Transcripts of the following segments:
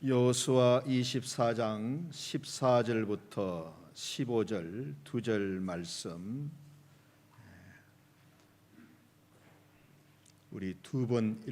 여호수아 24장 14절부터 15절 2절 말씀 우리 두 번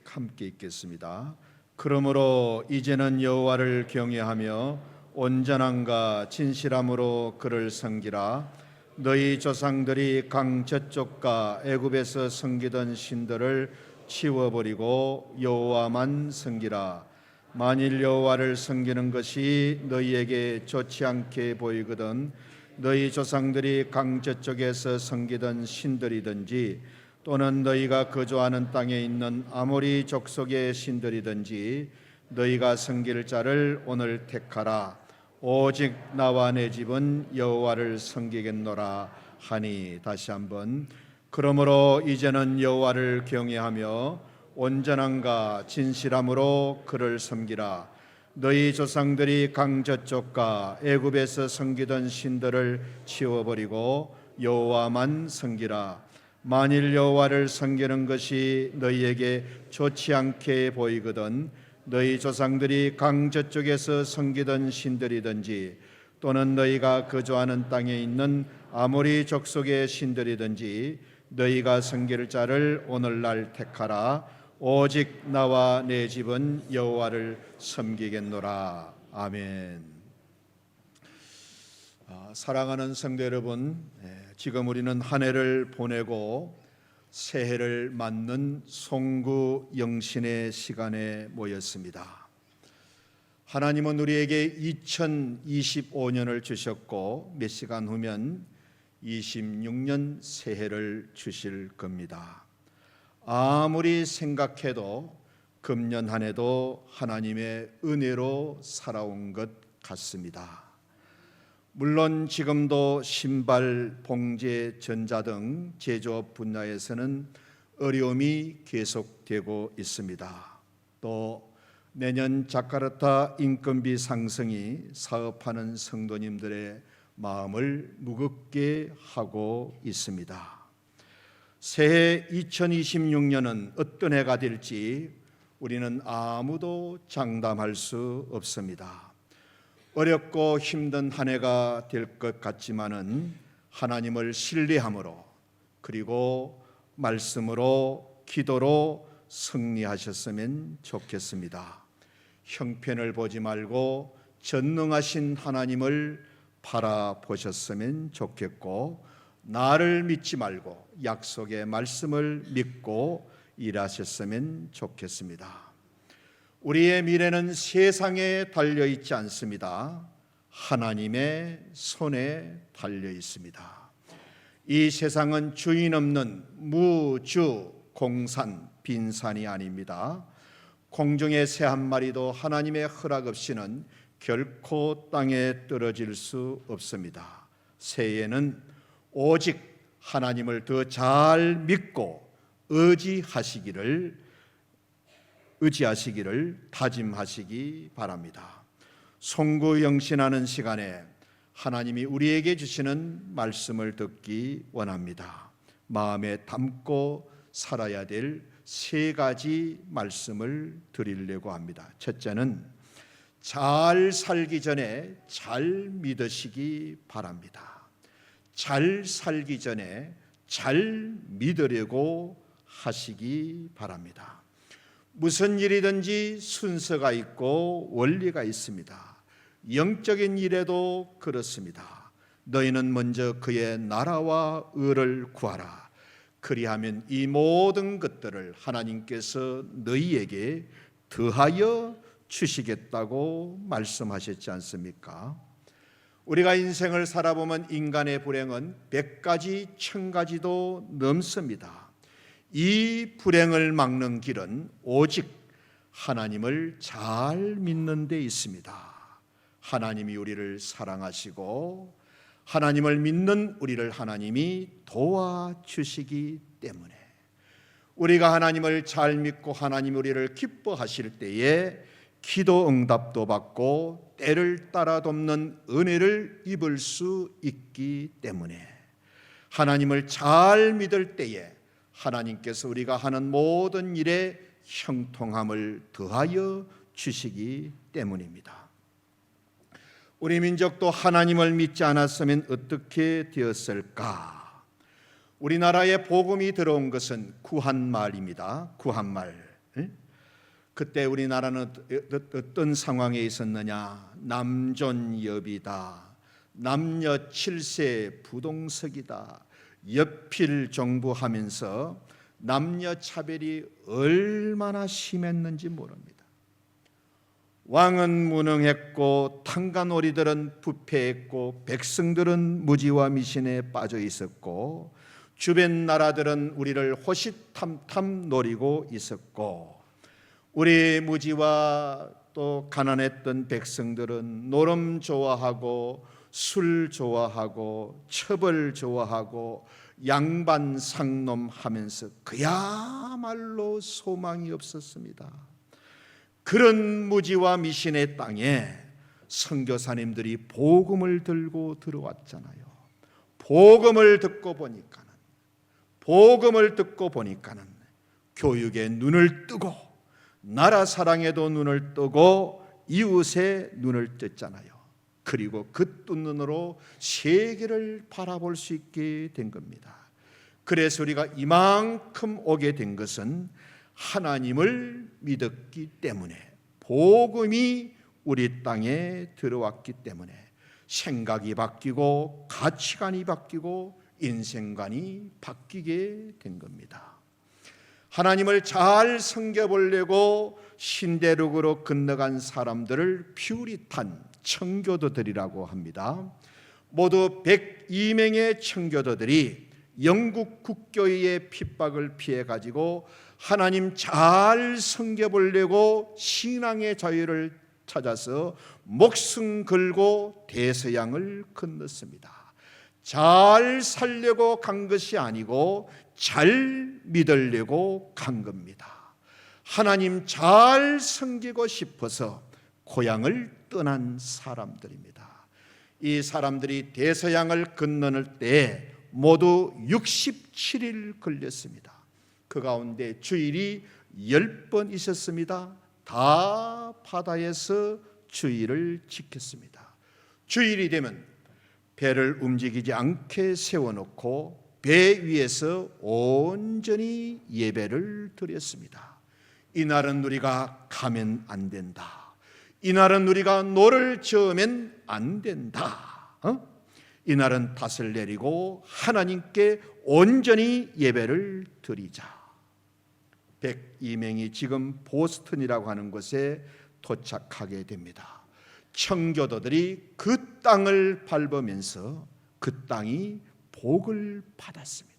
함께 읽겠습니다. 그러므로 이제는 여호와를 경외하며 온전함과 진실함으로 그를 섬기라. 너희 조상들이 강 저쪽과 애굽에서 섬기던 신들을 치워버리고 여호와만 섬기라. 만일 여호와를 섬기는 것이 너희에게 좋지 않게 보이거든 너희 조상들이 강 저쪽에서 섬기던 신들이든지 또는 너희가 거주하는 땅에 있는 아모리 족속의 신들이든지 너희가 섬길 자를 오늘 택하라. 오직 나와 내 집은 여호와를 섬기겠노라 하니. 다시 한번. 그러므로 이제는 여호와를 경외하며 온전함과 진실함으로 그를 섬기라. 너희 조상들이 강 저쪽과 애굽에서 섬기던 신들을 치워버리고 여호와만 섬기라. 만일 여호와를 섬기는 것이 너희에게 좋지 않게 보이거든 너희 조상들이 강 저쪽에서 섬기던 신들이든지 또는 너희가 거주하는 땅에 있는 아모리 족속의 신들이든지 너희가 섬길 자를 오늘날 택하라. 오직 나와 내 집은 여호와를 섬기겠노라. 아멘. 사랑하는 성도 여러분, 지금 우리는 한 해를 보내고 새해를 맞는 송구 영신의 시간에 모였습니다. 하나님은 우리에게 2025년을 주셨고 몇 시간 후면 26년 새해를 주실 겁니다. 아무리 생각해도 금년 한 해도 하나님의 은혜로 살아온 것 같습니다. 물론 지금도 신발, 봉제, 전자 등 제조업 분야에서는 어려움이 계속되고 있습니다. 또 내년 자카르타 인건비 상승이 사업하는 성도님들의 마음을 무겁게 하고 있습니다. 새해 2026년은 어떤 해가 될지 우리는 아무도 장담할 수 없습니다. 어렵고 힘든 한 해가 될 것 같지만은 하나님을 신뢰함으로 그리고 말씀으로 기도로 승리하셨으면 좋겠습니다. 형편을 보지 말고 전능하신 하나님을 바라보셨으면 좋겠고 나를 믿지 말고 약속의 말씀을 믿고 일하셨으면 좋겠습니다. 우리의 미래는 세상에 달려 있지 않습니다. 하나님의 손에 달려 있습니다. 이 세상은 주인 없는 무주 공산 빈산이 아닙니다. 공중의 새 한 마리도 하나님의 허락 없이는 결코 땅에 떨어질 수 없습니다. 새해에는 오직 하나님을 더 잘 믿고 의지하시기를 다짐하시기 바랍니다. 송구영신하는 시간에 하나님이 우리에게 주시는 말씀을 듣기 원합니다. 마음에 담고 살아야 될 세 가지 말씀을 드리려고 합니다. 첫째는 잘 살기 전에 잘 믿으시기 바랍니다. 잘 살기 전에 잘 믿으려고 하시기 바랍니다. 무슨 일이든지 순서가 있고 원리가 있습니다. 영적인 일에도 그렇습니다. 너희는 먼저 그의 나라와 의를 구하라. 그리하면 이 모든 것들을 하나님께서 너희에게 더하여 주시겠다고 말씀하셨지 않습니까? 우리가 인생을 살아보면 인간의 불행은 100가지, 1000가지도 넘습니다. 이 불행을 막는 길은 오직 하나님을 잘 믿는 데 있습니다. 하나님이 우리를 사랑하시고 하나님을 믿는 우리를 하나님이 도와주시기 때문에 우리가 하나님을 잘 믿고 하나님 우리를 기뻐하실 때에 기도 응답도 받고 때를 따라 돕는 은혜를 입을 수 있기 때문에 하나님을 잘 믿을 때에 하나님께서 우리가 하는 모든 일에 형통함을 더하여 주시기 때문입니다. 우리 민족도 하나님을 믿지 않았으면 어떻게 되었을까? 우리나라에 복음이 들어온 것은 구한말입니다. 구한말. 그때 우리나라는 어떤 상황에 있었느냐? 남존여비다. 남녀 7세 부동석이다. 여필정부하면서 남녀 차별이 얼마나 심했는지 모릅니다. 왕은 무능했고 탕가놀이들은 부패했고 백성들은 무지와 미신에 빠져 있었고 주변 나라들은 우리를 호시탐탐 노리고 있었고 우리 무지와 또 가난했던 백성들은 노름 좋아하고 술 좋아하고 처벌 좋아하고 양반 상놈하면서 그야말로 소망이 없었습니다. 그런 무지와 미신의 땅에 선교사님들이 복음을 들고 들어왔잖아요. 복음을 듣고 보니까는 교육에 눈을 뜨고 나라 사랑에도 눈을 뜨고 이웃의 눈을 떴잖아요. 그리고 그 뜬 눈으로 세계를 바라볼 수 있게 된 겁니다. 그래서 우리가 이만큼 오게 된 것은 하나님을 믿었기 때문에, 복음이 우리 땅에 들어왔기 때문에 생각이 바뀌고 가치관이 바뀌고 인생관이 바뀌게 된 겁니다. 하나님을 잘 섬겨보려고 신대륙으로 건너간 사람들을 퓨리탄 청교도들이라고 합니다. 모두 102명의 청교도들이 영국 국교의 핍박을 피해가지고 하나님 잘 섬겨보려고 신앙의 자유를 찾아서 목숨 걸고 대서양을 건넜습니다. 잘 살려고 간 것이 아니고 잘 믿으려고 간 겁니다. 하나님 잘 섬기고 싶어서 고향을 떠난 사람들입니다. 이 사람들이 대서양을 건너는 때 모두 67일 걸렸습니다. 그 가운데 주일이 10번 있었습니다. 다 바다에서 주일을 지켰습니다. 주일이 되면 배를 움직이지 않게 세워놓고 배 위에서 온전히 예배를 드렸습니다. 이날은 우리가 가면 안 된다. 이날은 우리가 노를 저으면 안 된다. 이날은 닷을 내리고 하나님께 온전히 예배를 드리자. 102명이 지금 보스턴이라고 하는 곳에 도착하게 됩니다. 청교도들이 그 땅을 밟으면서 그 땅이 복을 받았습니다.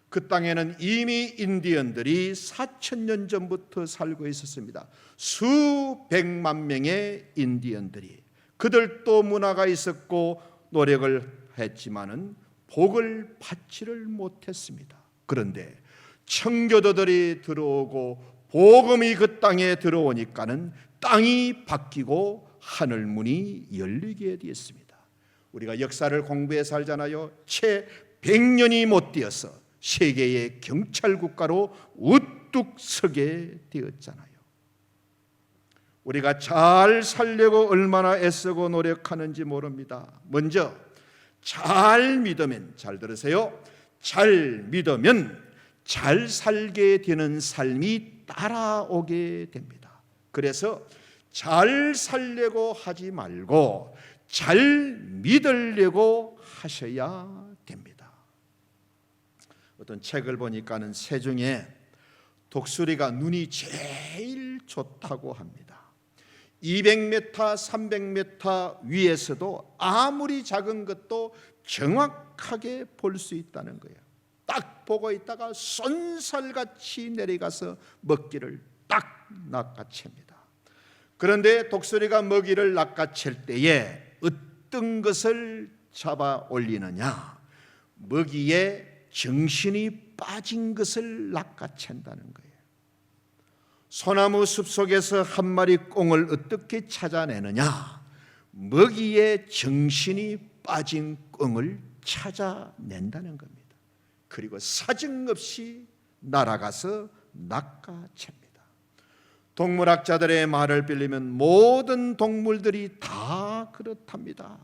그 땅에는 이미 인디언들이 4,000년 전부터 살고 있었습니다. 수백만 명의 인디언들이, 그들도 문화가 있었고 노력을 했지만은 복을 받지를 못했습니다. 그런데 청교도들이 들어오고 복음이 그 땅에 들어오니까는 땅이 바뀌고 하늘 문이 열리게 되었습니다. 우리가 역사를 공부해서 알잖아요. 채 100년이 못 되어서 세계의 경찰 국가로 우뚝 서게 되었잖아요. 우리가 잘 살려고 얼마나 애쓰고 노력하는지 모릅니다. 먼저 잘 믿으면, 잘 들으세요, 잘 믿으면 잘 살게 되는 삶이 따라오게 됩니다. 그래서 잘 살려고 하지 말고 잘 믿으려고 하셔야 됩니다. 어떤 책을 보니까는 새 중에 독수리가 눈이 제일 좋다고 합니다. 200m, 300m 위에서도 아무리 작은 것도 정확하게 볼 수 있다는 거예요. 딱 보고 있다가 쏜살같이 내려가서 먹이를 딱 낚아챕니다. 그런데 독수리가 먹이를 낚아챌 때에 어떤 것을 잡아 올리느냐? 먹이에 정신이 빠진 것을 낚아챈다는 거예요. 소나무 숲속에서 한 마리 꽁을 어떻게 찾아내느냐? 먹이에 정신이 빠진 꽁을 찾아낸다는 겁니다. 그리고 사정없이 날아가서 낚아챕니다. 동물학자들의 말을 빌리면 모든 동물들이 다 그렇답니다.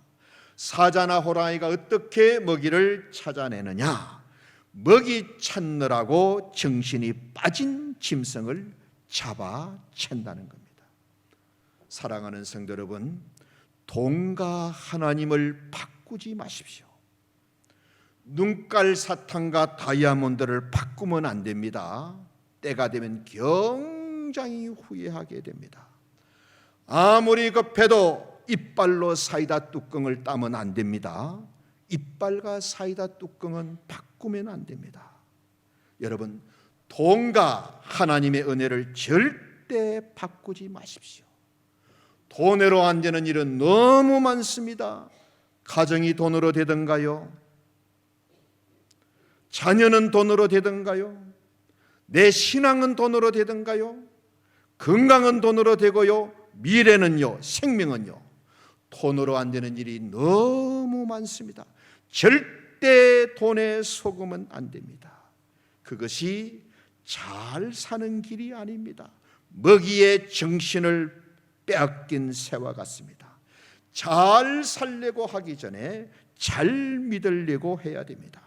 사자나 호랑이가 어떻게 먹이를 찾아내느냐? 먹이 찾느라고 정신이 빠진 짐승을 잡아챈다는 겁니다. 사랑하는 성도 여러분, 돈과 하나님을 바꾸지 마십시오. 눈깔 사탕과 다이아몬드를 바꾸면 안 됩니다. 때가 되면 굉장히 후회하게 됩니다. 아무리 급해도 이빨로 사이다 뚜껑을 따면 안 됩니다. 이빨과 사이다 뚜껑은 바꾸면 안 됩니다. 여러분, 돈과 하나님의 은혜를 절대 바꾸지 마십시오. 돈으로 안 되는 일은 너무 많습니다. 가정이 돈으로 되던가요? 자녀는 돈으로 되던가요? 내 신앙은 돈으로 되던가요? 건강은 돈으로 되고요. 미래는요, 생명은요, 돈으로 안 되는 일이 너무 많습니다. 절대 돈에 속으면 안 됩니다. 그것이 잘 사는 길이 아닙니다. 먹이의 정신을 빼앗긴 새와 같습니다. 잘 살려고 하기 전에 잘 믿으려고 해야 됩니다.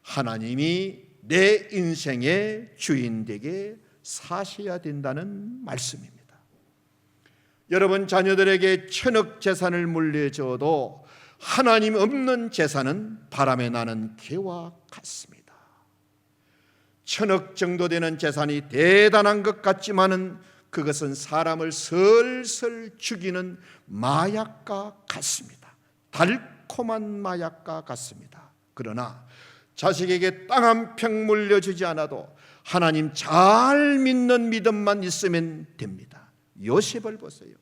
하나님이 내 인생의 주인 되게 사셔야 된다는 말씀입니다. 여러분, 자녀들에게 천억 재산을 물려줘도 하나님 없는 재산은 바람에 나는 개와 같습니다. 천억 정도 되는 재산이 대단한 것 같지만은 그것은 사람을 슬슬 죽이는 마약과 같습니다. 달콤한 마약과 같습니다. 그러나 자식에게 땅 한 평 물려주지 않아도 하나님 잘 믿는 믿음만 있으면 됩니다. 요셉을 보세요.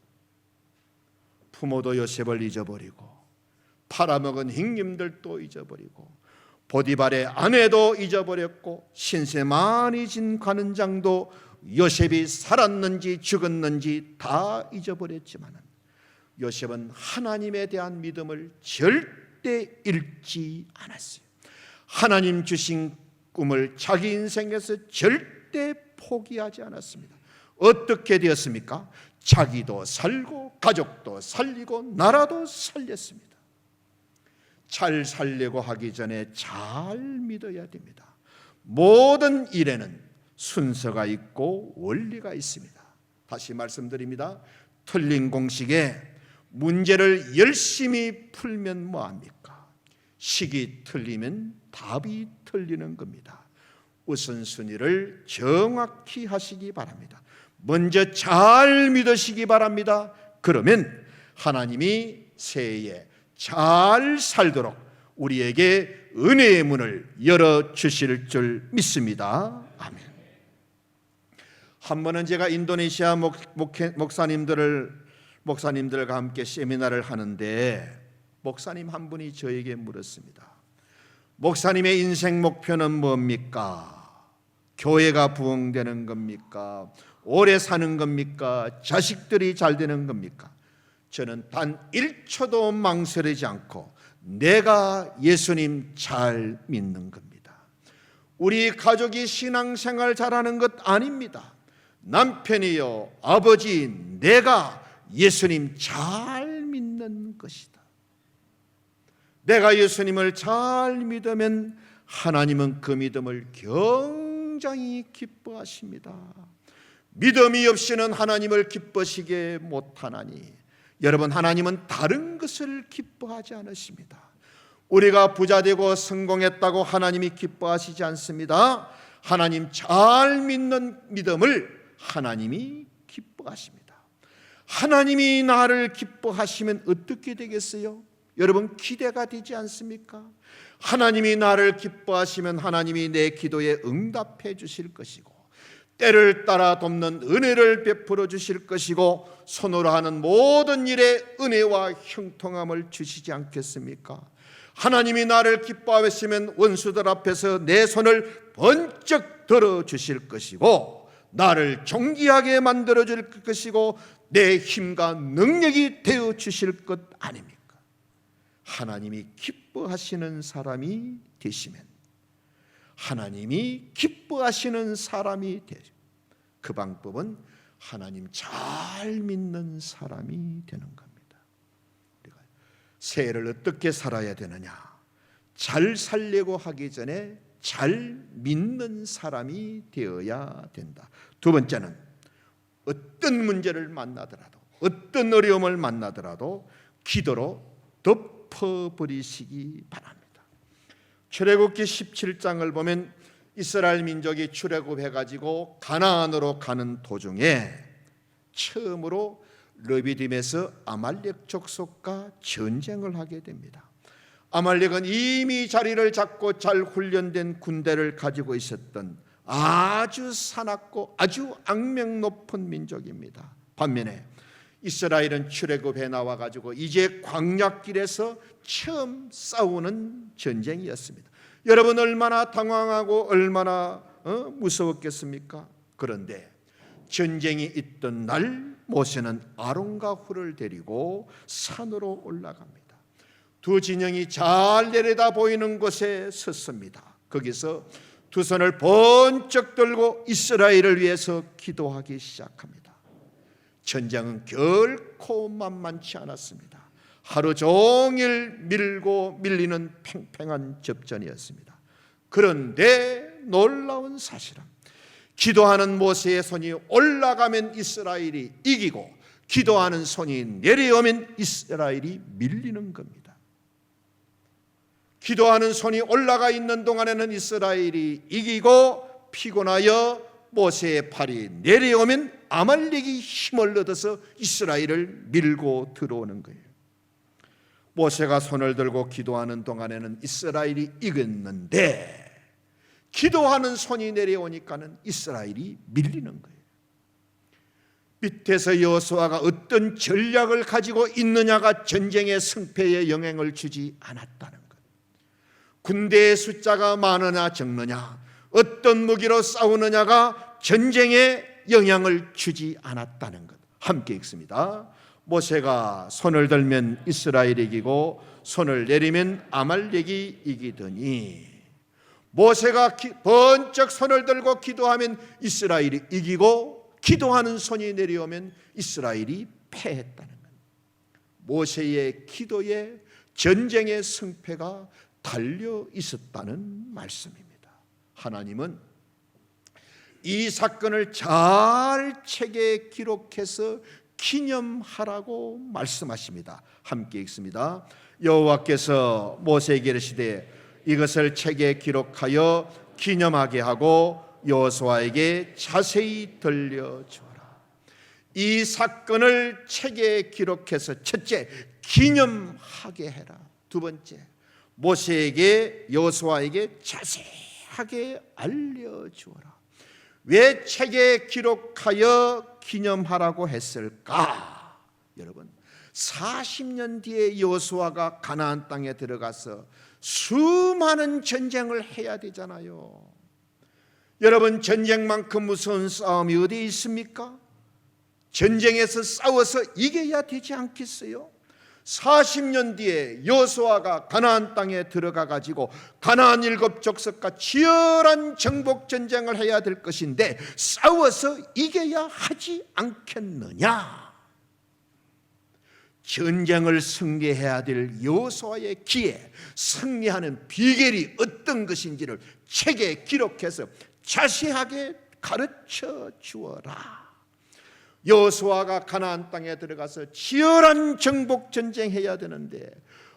부모도 요셉을 잊어버리고 팔아먹은 형님들도 잊어버리고 보디발의 아내도 잊어버렸고 신세 많이 진 관원장도 요셉이 살았는지 죽었는지 다 잊어버렸지만 요셉은 하나님에 대한 믿음을 절대 잃지 않았어요. 하나님 주신 꿈을 자기 인생에서 절대 포기하지 않았습니다. 어떻게 되었습니까? 자기도 살고 가족도 살리고 나라도 살렸습니다. 잘 살려고 하기 전에 잘 믿어야 됩니다. 모든 일에는 순서가 있고 원리가 있습니다. 다시 말씀드립니다. 틀린 공식에 문제를 열심히 풀면 뭐합니까? 식이 틀리면 답이 틀리는 겁니다. 우선순위를 정확히 하시기 바랍니다. 먼저 잘 믿으시기 바랍니다. 그러면 하나님이 새해에 잘 살도록 우리에게 은혜의 문을 열어주실 줄 믿습니다. 아멘. 한 번은 제가 인도네시아 목사님들과 함께 세미나를 하는데 목사님 한 분이 저에게 물었습니다. 목사님의 인생 목표는 뭡니까? 교회가 부흥되는 겁니까? 오래 사는 겁니까? 자식들이 잘 되는 겁니까? 저는 단 1초도 망설이지 않고 내가 예수님 잘 믿는 겁니다. 우리 가족이 신앙생활 잘하는 것 아닙니다. 남편이요, 아버지, 내가 예수님 잘 믿는 것이다. 내가 예수님을 잘 믿으면 하나님은 그 믿음을 굉장히 기뻐하십니다. 믿음이 없이는 하나님을 기뻐하시게 못하나니 여러분, 하나님은 다른 것을 기뻐하지 않으십니다. 우리가 부자되고 성공했다고 하나님이 기뻐하시지 않습니다. 하나님 잘 믿는 믿음을 하나님이 기뻐하십니다. 하나님이 나를 기뻐하시면 어떻게 되겠어요? 여러분, 기대가 되지 않습니까? 하나님이 나를 기뻐하시면 하나님이 내 기도에 응답해 주실 것이고 때를 따라 돕는 은혜를 베풀어 주실 것이고 손으로 하는 모든 일에 은혜와 형통함을 주시지 않겠습니까? 하나님이 나를 기뻐하시면 원수들 앞에서 내 손을 번쩍 들어 주실 것이고 나를 존귀하게 만들어 줄 것이고 내 힘과 능력이 되어 주실 것 아닙니까? 하나님이 기뻐하시는 사람이 되시면 하나님이 기뻐하시는 사람이 되죠. 그 방법은 하나님 잘 믿는 사람이 되는 겁니다. 우리가 새해를 어떻게 살아야 되느냐? 잘 살려고 하기 전에 잘 믿는 사람이 되어야 된다. 두 번째는 어떤 문제를 만나더라도, 어떤 어려움을 만나더라도 기도로 덮어버리시기 바랍니다. 출애굽기 17장을 보면 이스라엘 민족이 출애굽해가지고 가나안으로 가는 도중에 처음으로 르비딤에서 아말렉 족속과 전쟁을 하게 됩니다. 아말렉은 이미 자리를 잡고 잘 훈련된 군대를 가지고 있었던 아주 사납고 아주 악명 높은 민족입니다. 반면에 이스라엘은 출애굽해 나와가지고 이제 광야길에서 처음 싸우는 전쟁이었습니다. 여러분 얼마나 당황하고 얼마나 무서웠겠습니까? 그런데 전쟁이 있던 날 모세는 아론과 훌을 데리고 산으로 올라갑니다. 두 진영이 잘 내려다 보이는 곳에 섰습니다. 거기서 두 손을 번쩍 들고 이스라엘을 위해서 기도하기 시작합니다. 전쟁은 결코 만만치 않았습니다. 하루 종일 밀고 밀리는 팽팽한 접전이었습니다. 그런데 놀라운 사실은 기도하는 모세의 손이 올라가면 이스라엘이 이기고 기도하는 손이 내려오면 이스라엘이 밀리는 겁니다. 기도하는 손이 올라가 있는 동안에는 이스라엘이 이기고 피곤하여 모세의 팔이 내려오면 아말렉이 힘을 얻어서 이스라엘을 밀고 들어오는 거예요. 모세가 손을 들고 기도하는 동안에는 이스라엘이 이겼는데 기도하는 손이 내려오니까는 이스라엘이 밀리는 거예요. 밑에서 여호수아가 어떤 전략을 가지고 있느냐가 전쟁의 승패에 영향을 주지 않았다는 것. 군대의 숫자가 많으냐 적느냐, 어떤 무기로 싸우느냐가 전쟁에 영향을 주지 않았다는 것. 함께 읽습니다. 모세가 손을 들면 이스라엘이 이기고 손을 내리면 아말렉이 이기더니, 모세가 번쩍 손을 들고 기도하면 이스라엘이 이기고 기도하는 손이 내려오면 이스라엘이 패했다는 것. 모세의 기도에 전쟁의 승패가 달려 있었다는 말씀입니다. 하나님은 이 사건을 잘 책에 기록해서 기념하라고 말씀하십니다. 함께 읽습니다. 여호와께서 모세에게 이르시되 이것을 책에 기록하여 기념하게 하고 여호수아에게 자세히 들려주어라. 이 사건을 책에 기록해서 첫째, 기념하게 해라. 두 번째, 모세에게 여호수아에게 자세하게 알려주어라. 왜 책에 기록하여 기념하라고 했을까? 여러분, 40년 뒤에 여호수아가 가나안 땅에 들어가서 수많은 전쟁을 해야 되잖아요. 여러분, 전쟁만큼 무서운 싸움이 어디 있습니까? 전쟁에서 싸워서 이겨야 되지 않겠어요? 40년 뒤에 여호수아가 가나안 땅에 들어가 가지고 가나안 7족속과 치열한 정복 전쟁을 해야 될 것인데 싸워서 이겨야 하지 않겠느냐? 전쟁을 승리해야 될 여호수아의 기회, 승리하는 비결이 어떤 것인지를 책에 기록해서 자세하게 가르쳐 주어라. 여호수아가 가나안 땅에 들어가서 치열한 정복 전쟁해야 되는데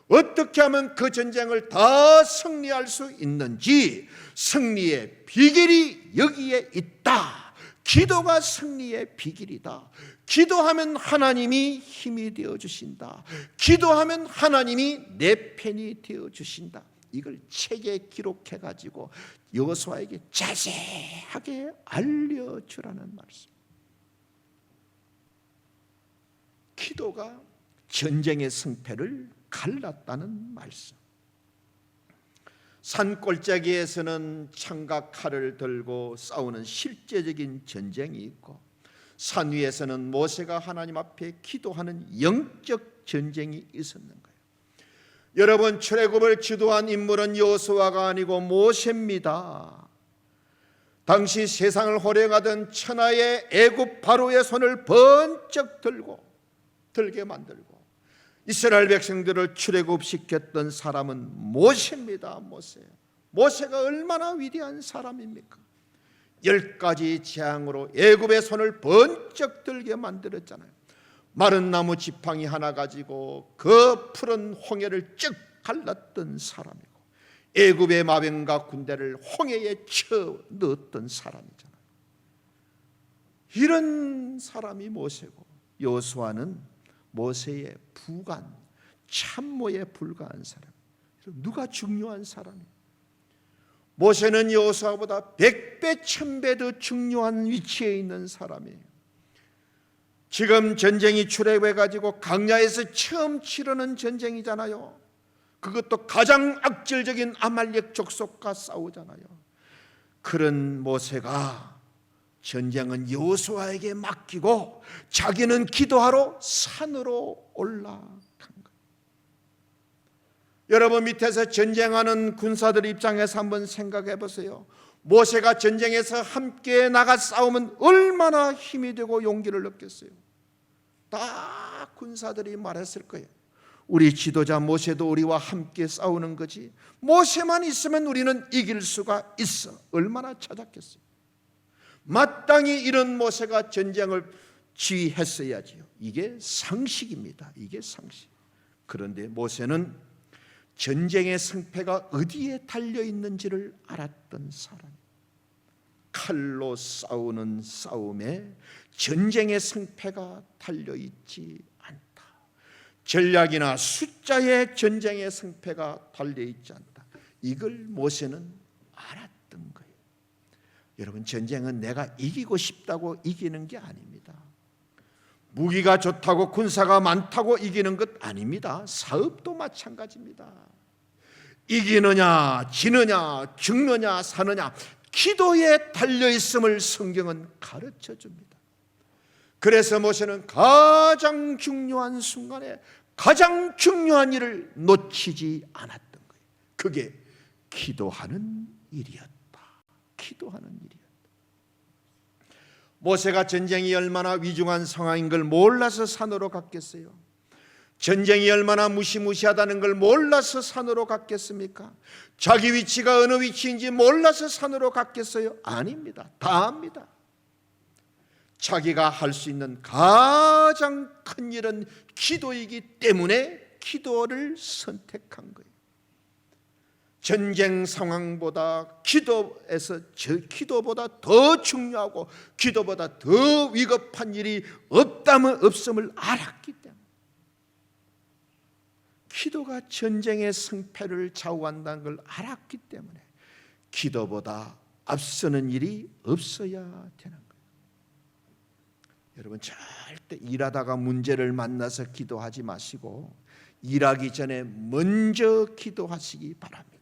어떻게 하면 그 전쟁을 다 승리할 수 있는지, 승리의 비결이 여기에 있다. 기도가 승리의 비결이다. 기도하면 하나님이 힘이 되어 주신다. 기도하면 하나님이 내 편이 되어 주신다. 이걸 책에 기록해 가지고 여호수아에게 자세하게 알려주라는 말씀. 기도가 전쟁의 승패를 갈랐다는 말씀. 산골짜기에서는 창과 칼을 들고 싸우는 실제적인 전쟁이 있고, 산 위에서는 모세가 하나님 앞에 기도하는 영적 전쟁이 있었는 거예요. 여러분, 출애굽을 주도한 인물은 여호수아가 아니고 모세입니다. 당시 세상을 호령하던 천하의 애굽 바로의 손을 번쩍 들게 만들고 이스라엘 백성들을 출애굽시켰던 사람은 모세입니다. 모세가 얼마나 위대한 사람입니까? 10가지 재앙으로 애굽의 손을 번쩍 들게 만들었잖아요. 마른 나무 지팡이 하나 가지고 그 푸른 홍해를 쭉 갈랐던 사람이고 애굽의 마병과 군대를 홍해에 쳐 넣었던 사람이잖아요. 이런 사람이 모세고 여호수아는 모세의 부관, 참모에 불과한 사람. 누가 중요한 사람이에요? 모세는 여호수아보다 100배, 1000배 더 중요한 위치에 있는 사람이에요. 지금 전쟁이 출애굽해가지고 광야에서 처음 치르는 전쟁이잖아요. 그것도 가장 악질적인 아말렉 족속과 싸우잖아요. 그런 모세가 전쟁은 여호수아에게 맡기고 자기는 기도하러 산으로 올라간 거예요. 여러분, 밑에서 전쟁하는 군사들 입장에서 한번 생각해 보세요. 모세가 전쟁에서 함께 나가 싸우면 얼마나 힘이 되고 용기를 얻겠어요. 다 군사들이 말했을 거예요. 우리 지도자 모세도 우리와 함께 싸우는 거지, 모세만 있으면 우리는 이길 수가 있어. 얼마나 찾았겠어요. 마땅히 이런 모세가 전쟁을 지휘했어야지요. 이게 상식입니다. 이게 상식. 그런데 모세는 전쟁의 승패가 어디에 달려있는지를 알았던 사람이에요. 칼로 싸우는 싸움에 전쟁의 승패가 달려있지 않다. 전략이나 숫자의 전쟁의 승패가 달려있지 않다. 이걸 모세는 알았던 거예요. 여러분, 전쟁은 내가 이기고 싶다고 이기는 게 아닙니다. 무기가 좋다고 군사가 많다고 이기는 것 아닙니다. 사업도 마찬가지입니다. 이기느냐 지느냐 죽느냐 사느냐 기도에 달려있음을 성경은 가르쳐줍니다. 그래서 모세는 가장 중요한 순간에 가장 중요한 일을 놓치지 않았던 거예요. 그게 기도하는 일이었다. 기도하는 일이었다. 모세가 전쟁이 얼마나 위중한 상황인 걸 몰라서 산으로 갔겠어요? 전쟁이 얼마나 무시무시하다는 걸 몰라서 산으로 갔겠습니까? 자기 위치가 어느 위치인지 몰라서 산으로 갔겠어요? 아닙니다. 다 압니다. 자기가 할 수 있는 가장 큰 일은 기도이기 때문에 기도를 선택한 거예요. 전쟁 상황보다 기도보다 더 중요하고 기도보다 더 위급한 일이 없음을 알았기 때문에, 기도가 전쟁의 승패를 좌우한다는 걸 알았기 때문에 기도보다 앞서는 일이 없어야 되는 거예요. 여러분, 절대 일하다가 문제를 만나서 기도하지 마시고 일하기 전에 먼저 기도하시기 바랍니다.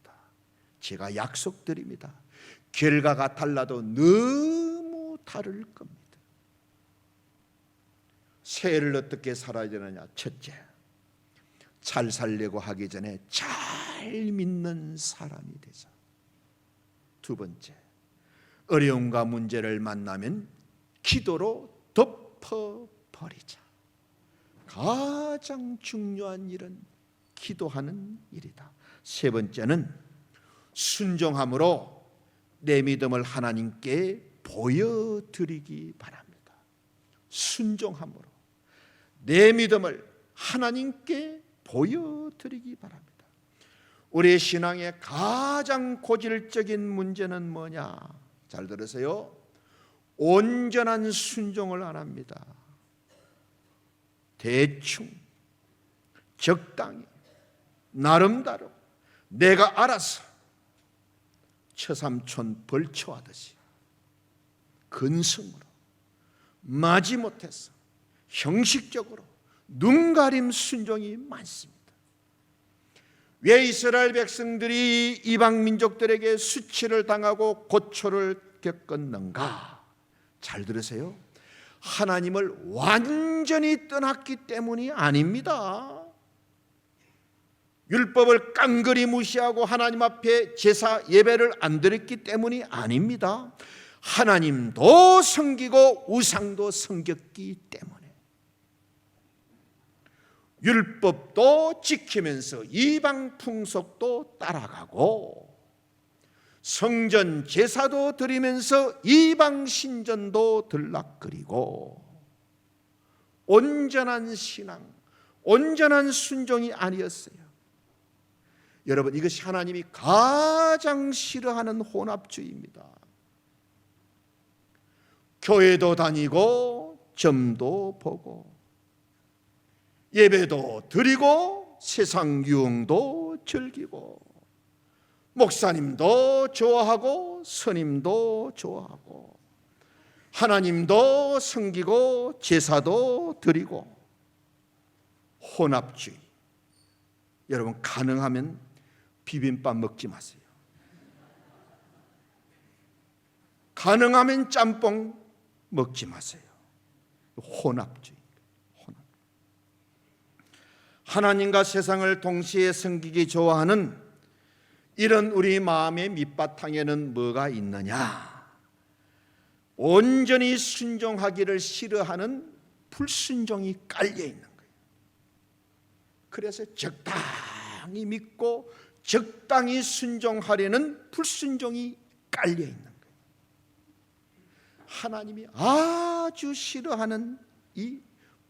제가 약속드립니다. 결과가 달라도 너무 다를 겁니다. 새해를 어떻게 살아야 되느냐? 첫째, 잘 살려고 하기 전에 잘 믿는 사람이 되자. 두 번째, 어려움과 문제를 만나면 기도로 덮어버리자. 가장 중요한 일은 기도하는 일이다. 세 번째는 순종함으로 내 믿음을 하나님께 보여드리기 바랍니다. 순종함으로 내 믿음을 하나님께 보여드리기 바랍니다. 우리의 신앙의 가장 고질적인 문제는 뭐냐? 잘 들으세요. 온전한 순종을 안 합니다. 대충, 적당히, 나름대로, 내가 알아서 처삼촌 벌초하듯이 근성으로, 마지못해서 형식적으로 눈가림 순종이 많습니다. 왜 이스라엘 백성들이 이방 민족들에게 수치를 당하고 고초를 겪었는가? 잘 들으세요. 하나님을 완전히 떠났기 때문이 아닙니다. 율법을 깡그리 무시하고 하나님 앞에 제사 예배를 안 드렸기 때문이 아닙니다. 하나님도 섬기고 우상도 섬겼기 때문에 율법도 지키면서 이방 풍속도 따라가고 성전 제사도 드리면서 이방 신전도 들락거리고 온전한 신앙, 온전한 순종이 아니었어요. 여러분, 이것이 하나님이 가장 싫어하는 혼합주의입니다. 교회도 다니고 점도 보고 예배도 드리고 세상 유흥도 즐기고 목사님도 좋아하고 스님도 좋아하고 하나님도 섬기고 제사도 드리고 혼합주의. 여러분, 가능하면 비빔밥 먹지 마세요. 가능하면 짬뽕 먹지 마세요. 혼합주의. 하나님과 세상을 동시에 섬기기 좋아하는 이런 우리 마음의 밑바탕에는 뭐가 있느냐? 온전히 순종하기를 싫어하는 불순종이 깔려 있는 거예요. 그래서 적당히 믿고 적당히 순종하려는 불순종이 깔려 있는 거예요. 하나님이 아주 싫어하는 이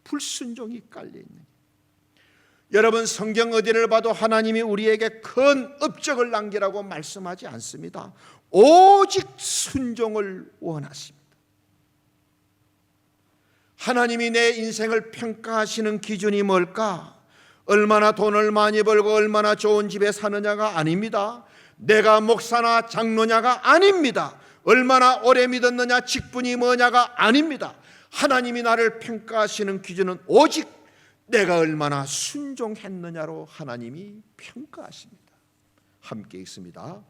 불순종이 깔려 있는 거예요. 여러분, 성경 어디를 봐도 하나님이 우리에게 큰 업적을 남기라고 말씀하지 않습니다. 오직 순종을 원하십니다. 하나님이 내 인생을 평가하시는 기준이 뭘까? 얼마나 돈을 많이 벌고 얼마나 좋은 집에 사느냐가 아닙니다. 내가 목사나 장로냐가 아닙니다. 얼마나 오래 믿었느냐, 직분이 뭐냐가 아닙니다. 하나님이 나를 평가하시는 기준은 오직 내가 얼마나 순종했느냐로 하나님이 평가하십니다. 함께 읽습니다.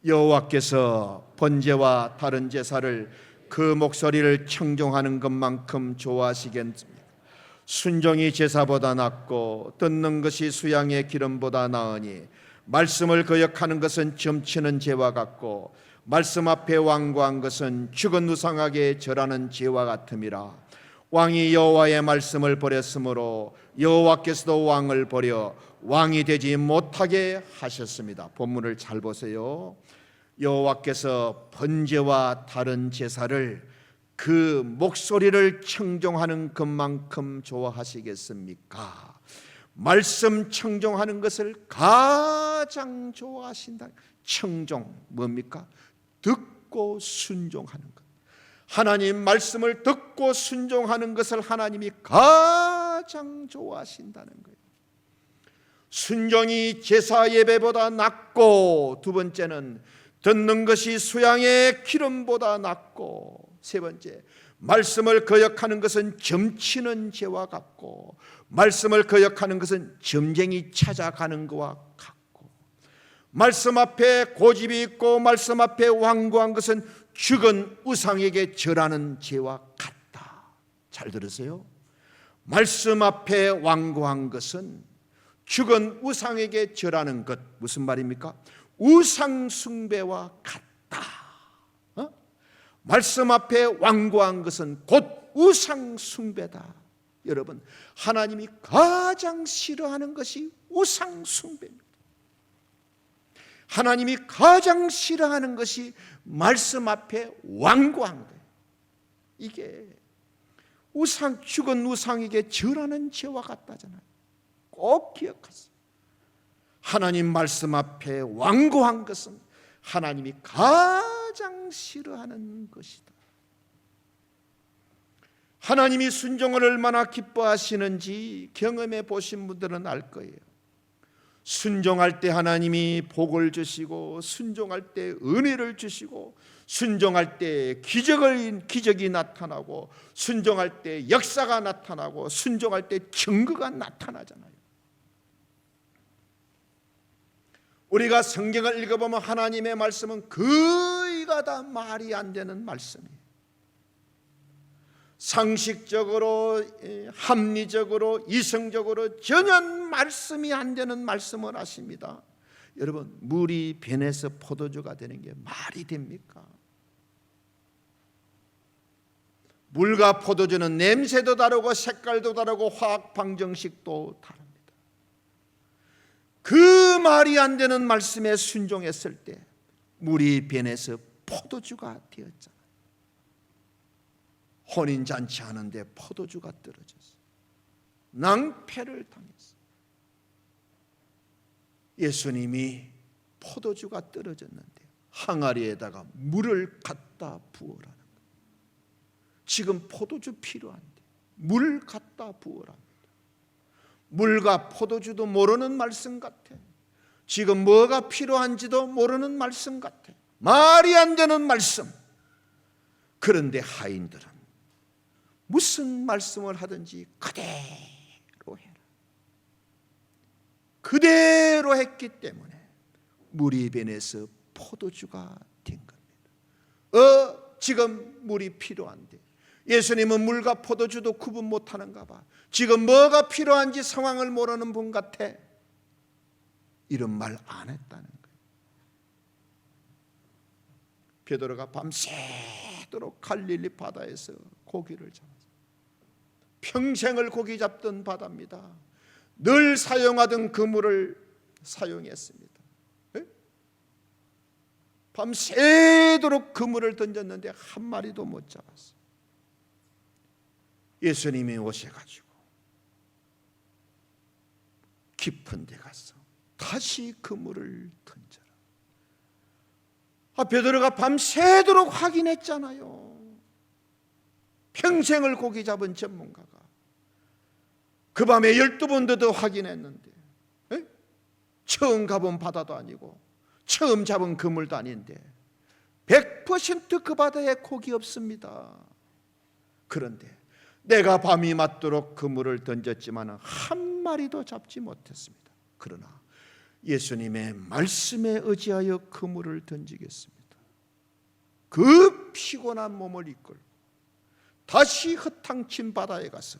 여호와께서 번제와 다른 제사를 그 목소리를 청종하는 것만큼 좋아하시겠습니까? 순종이 제사보다 낫고 듣는 것이 수양의 기름보다 나으니 말씀을 거역하는 것은 점치는 죄와 같고 말씀 앞에 완고한 것은 죽은 우상에게 절하는 죄와 같음이라. 왕이 여호와의 말씀을 버렸으므로 여호와께서도 왕을 버려 왕이 되지 못하게 하셨습니다. 본문을 잘 보세요. 여호와께서 번제와 다른 제사를 그 목소리를 청종하는 것만큼 좋아하시겠습니까? 말씀 청종하는 것을 가장 좋아하신다. 청종 뭡니까? 듣고 순종하는 것. 하나님 말씀을 듣고 순종하는 것을 하나님이 가장 좋아하신다는 거예요. 순종이 제사 예배보다 낫고, 두 번째는 듣는 것이 수양의 기름보다 낫고, 세 번째, 말씀을 거역하는 것은 점치는 죄와 같고, 말씀을 거역하는 것은 점쟁이 찾아가는 것과 같고, 말씀 앞에 고집이 있고 말씀 앞에 완고한 것은 죽은 우상에게 절하는 죄와 같다. 잘 들으세요. 말씀 앞에 완고한 것은 죽은 우상에게 절하는 것, 무슨 말입니까? 우상 숭배와 같다. 말씀 앞에 완고한 것은 곧 우상 숭배다. 여러분, 하나님이 가장 싫어하는 것이 우상 숭배입니다. 하나님이 가장 싫어하는 것이 말씀 앞에 완고한 거예요. 이게 죽은 우상에게 절하는 죄와 같다잖아요. 꼭 기억하세요. 하나님 말씀 앞에 완고한 것은 하나님이 가장 싫어하는 것이다. 하나님이 순종을 얼마나 기뻐하시는지 경험해 보신 분들은 알 거예요. 순종할 때 하나님이 복을 주시고, 순종할 때 은혜를 주시고, 순종할 때 기적이 나타나고, 순종할 때 역사가 나타나고, 순종할 때 증거가 나타나잖아요. 우리가 성경을 읽어보면 하나님의 말씀은 거의가 다 말이 안 되는 말씀이에요. 상식적으로, 합리적으로, 이성적으로 전혀 말씀이 안 되는 말씀을 하십니다. 여러분, 물이 변해서 포도주가 되는 게 말이 됩니까? 물과 포도주는 냄새도 다르고 색깔도 다르고 화학 방정식도 다릅니다. 그 말이 안 되는 말씀에 순종했을 때 물이 변해서 포도주가 되었잖아요. 혼인잔치 하는데 포도주가 떨어졌어요. 낭패를 당했어요. 예수님이 포도주가 떨어졌는데 항아리에다가 물을 갖다 부어라는 거예요. 지금 포도주 필요한데 물 갖다 부어랍니다. 물과 포도주도 모르는 말씀 같아. 지금 뭐가 필요한지도 모르는 말씀 같아. 말이 안 되는 말씀. 그런데 하인들은 무슨 말씀을 하든지 그대로 해라. 그대로 했기 때문에 물이 변해서 포도주가 된 겁니다. 지금 물이 필요한데 예수님은 물과 포도주도 구분 못하는가 봐. 지금 뭐가 필요한지 상황을 모르는 분 같아. 이런 말 안 했다는 거예요. 베드로가 밤새도록 갈릴리 바다에서 고기를 잡았어요. 평생을 고기 잡던 바다입니다. 늘 사용하던 그물을 사용했습니다. 밤새도록 그물을 던졌는데 한 마리도 못 잡았어요. 예수님이 오셔가지고 깊은 데 가서 다시 그물을 던져라. 베드로가 밤새도록 확인했잖아요. 평생을 고기 잡은 전문가가 그 밤에 12번도 더 확인했는데 처음 가본 바다도 아니고 처음 잡은 그물도 아닌데 100% 그 바다에 고기 없습니다. 그런데 내가 밤이 맞도록 그물을 던졌지만 한 마리도 잡지 못했습니다. 그러나 예수님의 말씀에 의지하여 그물을 던지겠습니다. 그 피곤한 몸을 이끌고 다시 허탕친 바다에 가서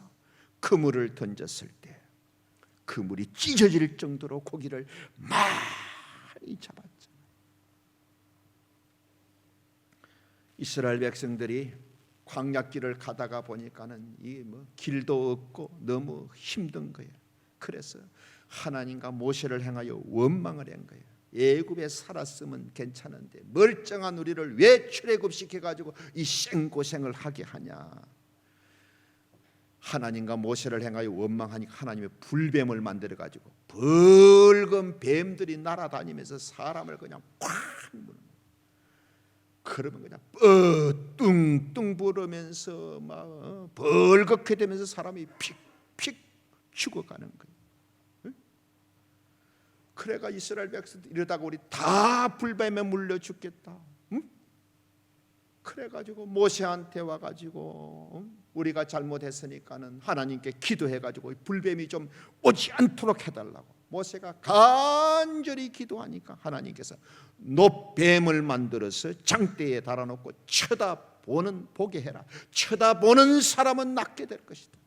그물을 던졌을 때 그물이 찢어질 정도로 고기를 많이 잡았죠. 이스라엘 백성들이 광야길을 가다가 보니까는 이 길도 없고 너무 힘든 거예요. 그래서 하나님과 모세를 향하여 원망을 한 거예요. 애굽에 살았으면 괜찮은데 멀쩡한 우리를 왜 출애굽시켜 가지고 이 생고생을 하게 하냐. 하나님과 모세를 향하여 원망하니까 하나님의 불뱀을 만들어 가지고 붉은 뱀들이 날아다니면서 사람을 그냥 꽉 무는. 그러면 그냥 뚱뚱 부르면서 막 벌겋게 되면서 사람이 픽픽 죽어가는 거예요. 그래가 이스라엘 백성들 이러다가 우리 다 불뱀에 물려 죽겠다. 그래가지고 모세한테 와가지고 우리가 잘못했으니까는 하나님께 기도해가지고 불뱀이 좀 오지 않도록 해달라고 모세가 간절히 기도하니까 하나님께서 놋뱀을 만들어서 장대에 달아놓고 보게 해라. 쳐다보는 사람은 낫게 될 것이다.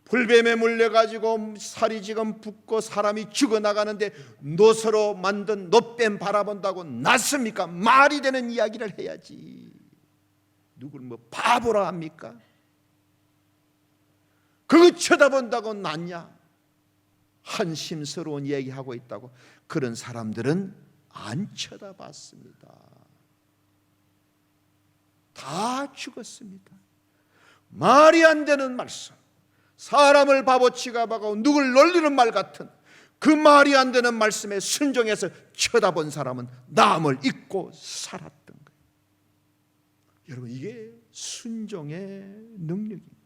불뱀에 물려가지고 살이 지금 붓고 사람이 죽어나가는데 놋으로 만든 놋뱀 바라본다고 낫습니까? 말이 되는 이야기를 해야지. 누굴 바보라 합니까? 그거 쳐다본다고 낫냐? 한심스러운 얘기하고 있다고. 그런 사람들은 안 쳐다봤습니다. 다 죽었습니다. 말이 안 되는 말씀, 사람을 바보 취급하고 누굴 놀리는 말 같은 그 말이 안 되는 말씀에 순종해서 쳐다본 사람은 남을 잊고 살았던 거예요. 여러분, 이게 순종의 능력인 거예요.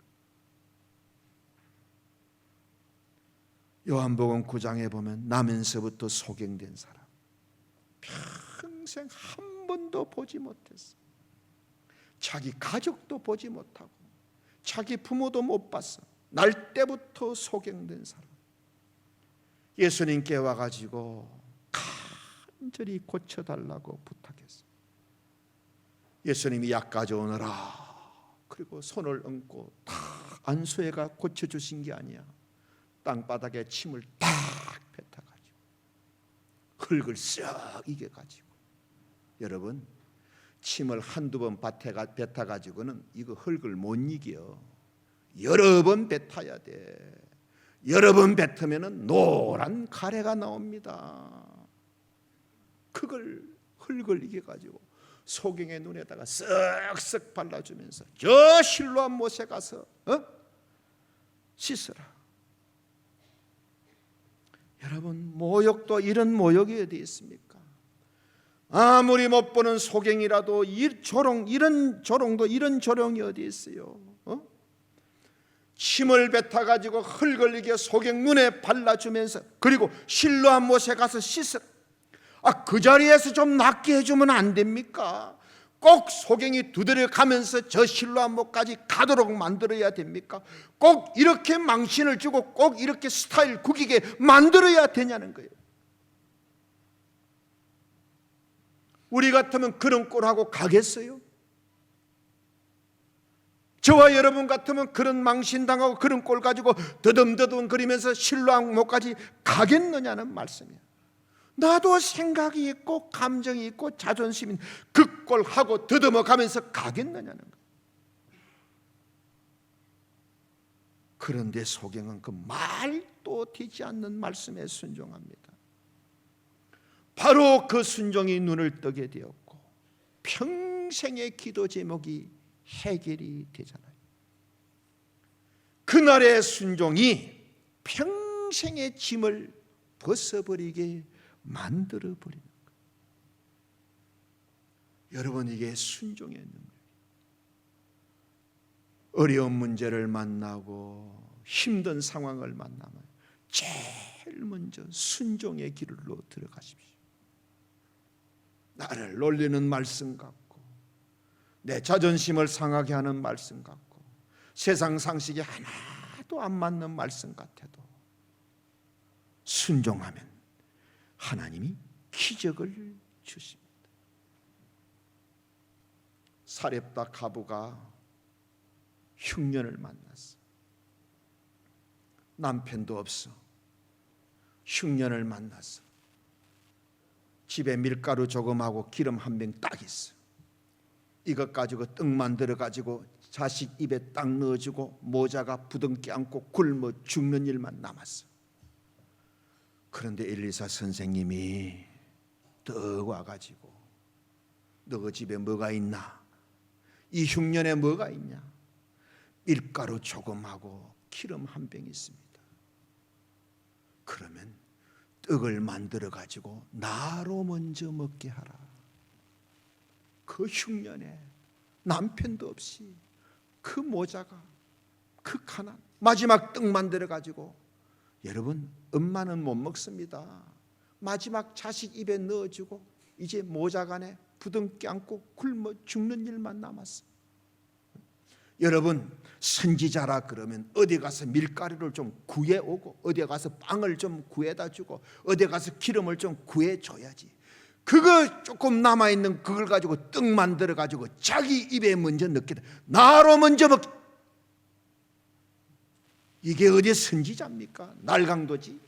요한복음 9장에 보면 나면서부터 소경된 사람, 평생 한 번도 보지 못했어. 자기 가족도 보지 못하고 자기 부모도 못 봤어. 날 때부터 소경된 사람, 예수님께 와가지고 간절히 고쳐달라고 부탁했어요. 예수님이 약 가져오너라. 그리고 손을 얹고 다 안수해가 고쳐주신 게 아니야. 땅바닥에 침을 딱 뱉어가지고 흙을 쓱 이겨가지고. 여러분, 침을 한두 번 뱉어가지고는 이거 흙을 못 이겨. 여러 번 뱉어야 돼. 여러 번 뱉으면 노란 가래가 나옵니다. 그걸 흙을 이겨가지고 소경의 눈에다가 쓱쓱 발라주면서 저 실로암 못에 가서 씻으라. 여러분, 모욕도 이런 모욕이 어디 있습니까? 아무리 못 보는 소경이라도 이런 조롱이 어디 있어요? 침을 뱉어가지고 흙을 이겨 소경 눈에 발라주면서 그리고 실로암 못에 가서 씻으라. 그 자리에서 좀 낫게 해주면 안 됩니까? 꼭 소경이 두드려 가면서 저 실로암 못까지 가도록 만들어야 됩니까? 꼭 이렇게 망신을 주고 꼭 이렇게 스타일 구기게 만들어야 되냐는 거예요. 우리 같으면 그런 꼴하고 가겠어요? 저와 여러분 같으면 그런 망신당하고 그런 꼴 가지고 더듬더듬 거리면서 실로암 못까지 가겠느냐는 말씀이에요. 나도 생각이 있고 감정이 있고 자존심이 그 꼴하고 더듬어 가면서 가겠느냐는 거예요. 그런데 소경은 그 말도 되지 않는 말씀에 순종합니다. 바로 그 순종이 눈을 뜨게 되었고 평생의 기도 제목이 해결이 되잖아요. 그날의 순종이 평생의 짐을 벗어버리게 만들어버리는 거예요. 여러분, 이게 순종의 능력. 어려운 문제를 만나고 힘든 상황을 만나면 제일 먼저 순종의 길로 들어가십시오. 나를 놀리는 말씀 같고 내 자존심을 상하게 하는 말씀 같고 세상 상식이 하나도 안 맞는 말씀 같아도 순종하면 하나님이 기적을 주십니다. 사렙다 가부가 흉년을 만났어. 남편도 없어. 흉년을 만났어. 집에 밀가루 조금하고 기름 한 병 딱 있어. 이것 가지고 떡 만들어 가지고 자식 입에 딱 넣어주고 모자가 부둥켜 안고 굶어 죽는 일만 남았어. 그런데 엘리사 선생님이 떡 와가지고 너 집에 뭐가 있나? 이 흉년에 뭐가 있냐? 밀가루 조금하고 기름 한 병 있습니다. 그러면 떡을 만들어 가지고 나로 먼저 먹게 하라. 그 흉년에 남편도 없이 그 모자가 그 가난 마지막 떡 만들어 가지고 여러분 엄마는 못 먹습니다. 마지막 자식 입에 넣어주고 이제 모자간에 부둥켜 안고 굶어 죽는 일만 남았어. 여러분 선지자라 그러면 어디 가서 밀가루를 좀 구해오고 어디 가서 빵을 좀 구해다 주고 어디 가서 기름을 좀 구해줘야지. 그거 조금 남아있는 그걸 가지고 떡 만들어 가지고 자기 입에 먼저 넣게 돼. 나로 먼저 먹. 이게 어디 선지자입니까? 날강도지.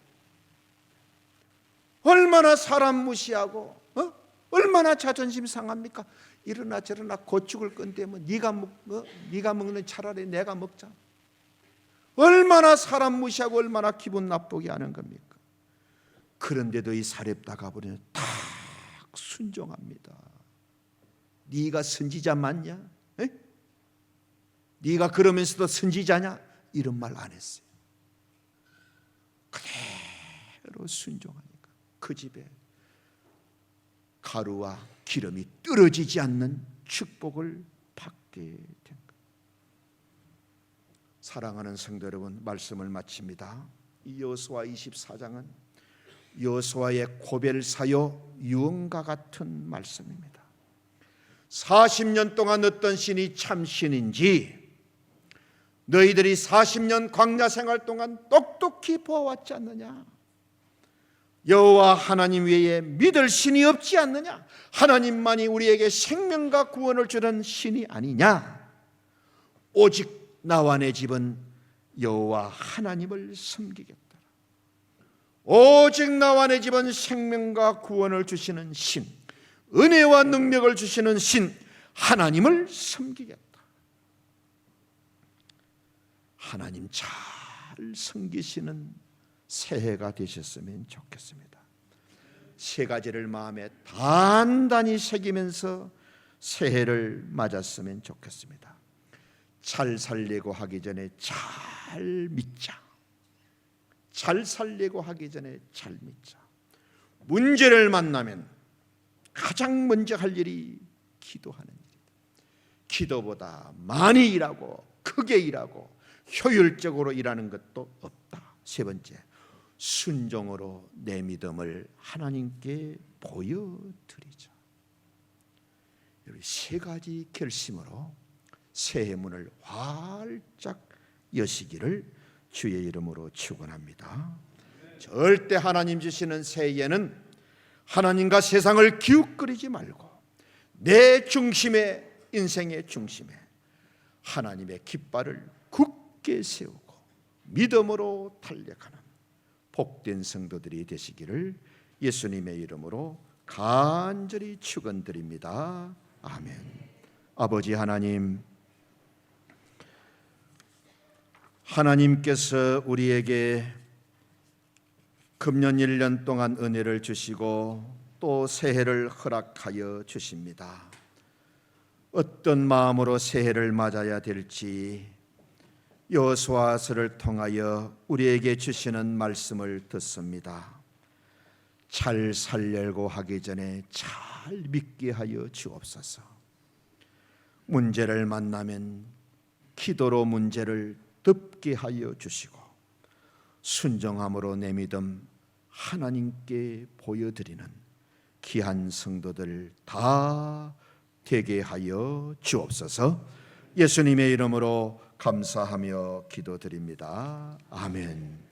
얼마나 사람 무시하고 얼마나 자존심 상합니까? 이러나 저러나 곧 죽을 건데 뭐 네가 먹는 차라리 내가 먹자. 얼마나 사람 무시하고 얼마나 기분 나쁘게 하는 겁니까? 그런데도 이 사렙다 가버리는 딱 순종합니다. 네가 선지자 맞냐? 에? 네가 그러면서도 선지자냐? 이런 말 안 했어요. 그대로 순종하니까 그 집에 가루와 기름이 떨어지지 않는 축복을 받게 된 것. 사랑하는 성도 여러분, 말씀을 마칩니다. 이 여호수아 24장은 여호수아의 고별사요 유언과 같은 말씀입니다. 40년 동안 어떤 신이 참 신인지 너희들이 40년 광야 생활 동안 똑똑히 보아왔지 않느냐? 여호와 하나님 외에 믿을 신이 없지 않느냐? 하나님만이 우리에게 생명과 구원을 주는 신이 아니냐? 오직 나와 내 집은 여호와 하나님을 섬기겠다. 오직 나와 내 집은 생명과 구원을 주시는 신, 은혜와 능력을 주시는 신, 하나님을 섬기겠다. 하나님 잘 섬기시는 새해가 되셨으면 좋겠습니다. 세 가지를 마음에 단단히 새기면서 새해를 맞았으면 좋겠습니다. 잘 살려고 하기 전에 잘 믿자. 잘 살려고 하기 전에 잘 믿자. 문제를 만나면 가장 먼저 할 일이 기도하는 일이다. 기도보다 많이 일하고 크게 일하고 효율적으로 일하는 것도 없다. 세 번째, 순종으로 내 믿음을 하나님께 보여드리자. 이 세 가지 결심으로 새해 문을 활짝 여시기를 주의 이름으로 축원합니다. 절대 하나님 주시는 새해에는 하나님과 세상을 기웃거리지 말고 내 중심에, 인생의 중심에 하나님의 깃발을 굳게 세우고 믿음으로 달려가는 복된 성도들이 되시기를 예수님의 이름으로 간절히 축원드립니다. 아멘. 아버지 하나님, 하나님께서 우리에게 금년 1년 동안 은혜를 주시고 또 새해를 허락하여 주십니다. 어떤 마음으로 새해를 맞아야 될지 여호수아서를 통하여 우리에게 주시는 말씀을 듣습니다. 잘 살려고 하기 전에 잘 믿게 하여 주옵소서. 문제를 만나면 기도로 문제를 덮게 하여 주시고 순종함으로 내 믿음 하나님께 보여드리는 귀한 성도들 다 되게 하여 주옵소서. 예수님의 이름으로 감사하며 기도드립니다. 아멘.